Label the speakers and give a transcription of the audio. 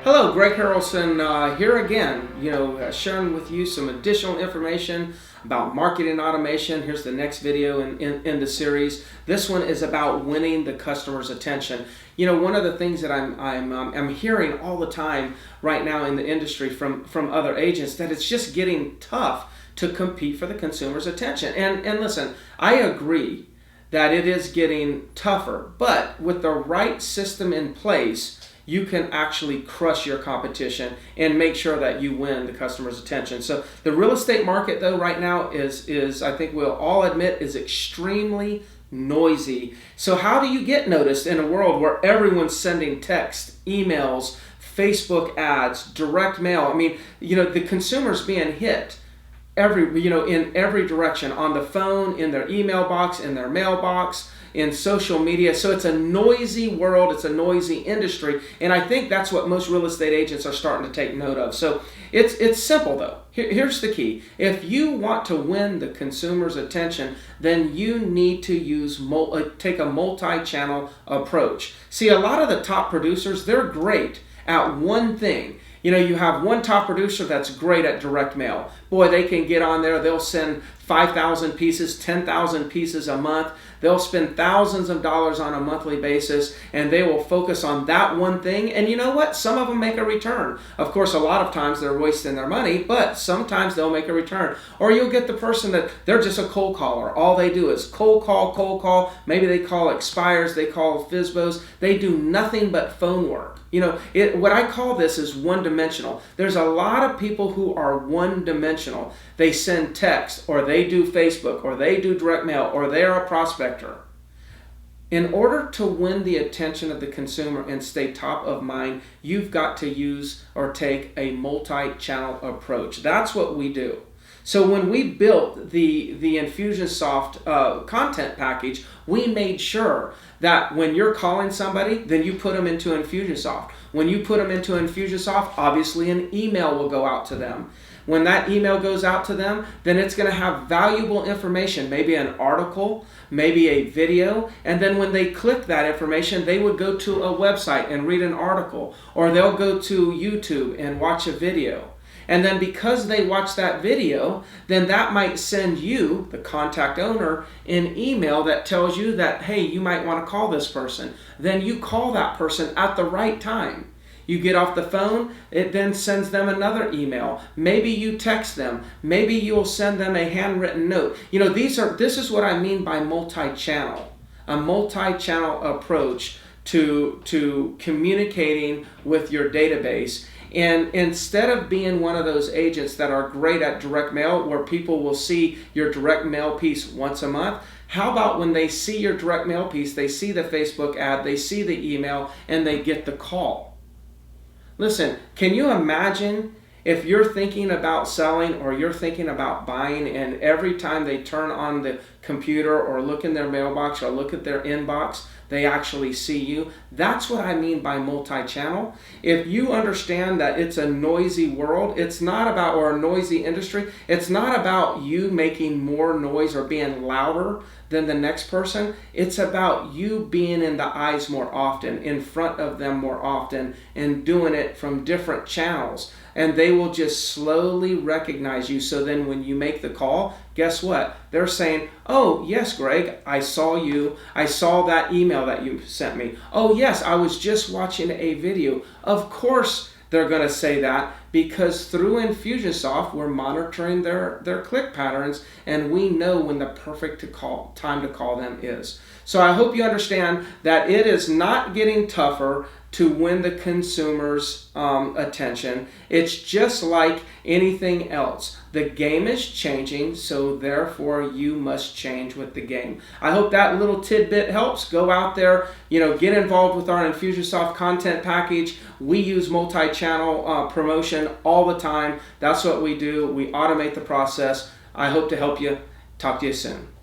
Speaker 1: Hello, Greg Harrelson here again, sharing with you some additional information about marketing automation. Here's the next video in the series. This one is about winning the customer's attention. One of the things that I'm hearing all the time right now in the industry from other agents, that it's just getting tough to compete for the consumer's attention. And listen, I agree that it is getting tougher, but with the right system in place, you can actually crush your competition and make sure that you win the customer's attention. So the real estate market, though, right now is I think we'll all admit, is extremely noisy. So how do you get noticed in a world where everyone's sending text, emails, Facebook ads, direct mail? I mean, the consumer's being hit in every direction, on the phone, in their email box, in their mailbox, in social media. So it's a noisy world, it's a noisy industry, and I think that's what most real estate agents are starting to take note of. So it's simple though. Here's the key. If you want to win the consumer's attention, then you need to take a multi-channel approach. See, a lot of the top producers, they're great at one thing. You have one top producer that's great at direct mail. Boy, they can get on there. They'll send 5,000 pieces, 10,000 pieces a month. They'll spend thousands of dollars on a monthly basis, and they will focus on that one thing. And you know what? Some of them make a return. Of course, a lot of times they're wasting their money, but sometimes they'll make a return. Or you'll get the person that they're just a cold caller. All they do is cold call. Maybe they call expires, they call FSBOs. They do nothing but phone work. What I call this is one-dimensional. There's a lot of people who are one-dimensional. They send text, or they do Facebook, or they do direct mail, or they're a prospector. In order to win the attention of the consumer and stay top of mind, you've got to use or take a multi-channel approach. That's what we do. So when we built the Infusionsoft content package, we made sure that when you're calling somebody, then you put them into Infusionsoft. When you put them into Infusionsoft, obviously an email will go out to them. When that email goes out to them, then it's going to have valuable information, maybe an article, maybe a video, and then when they click that information, they would go to a website and read an article, or they'll go to YouTube and watch a video. And then because they watch that video, then that might send you, the contact owner, an email that tells you that, hey, you might want to call this person. Then you call that person at the right time. You get off the phone, it then sends them another email. Maybe you text them. Maybe you'll send them a handwritten note. This is what I mean by multi-channel. A multi-channel approach to communicating with your database. And instead of being one of those agents that are great at direct mail, where people will see your direct mail piece once a month, how about when they see your direct mail piece, they see the Facebook ad, they see the email, and they get the call? Listen, can you imagine if you're thinking about selling or you're thinking about buying, and every time they turn on the computer or look in their mailbox or look at their inbox, they actually see you? That's what I mean by multi-channel. If you understand that it's a noisy world, it's not about, or a noisy industry, it's not about you making more noise or being louder than the next person. It's about you being in the eyes more often, in front of them more often, and doing it from different channels. And they will just slowly recognize you. So then when you make the call, guess what? They're saying, oh, yes, Greg, I saw you. I saw that email that you sent me. Oh, yes, I was just watching a video. Of course they're going to say that, because through Infusionsoft, we're monitoring their click patterns, and we know when the perfect time to call them is. So I hope you understand that it is not getting tougher to win the consumer's attention. It's just like anything else. The game is changing, so therefore you must change with the game. I hope that little tidbit helps. Go out there, get involved with our Infusionsoft content package. We use multi-channel promotion all the time. That's what we do. We automate the process. I hope to help you. Talk to you soon.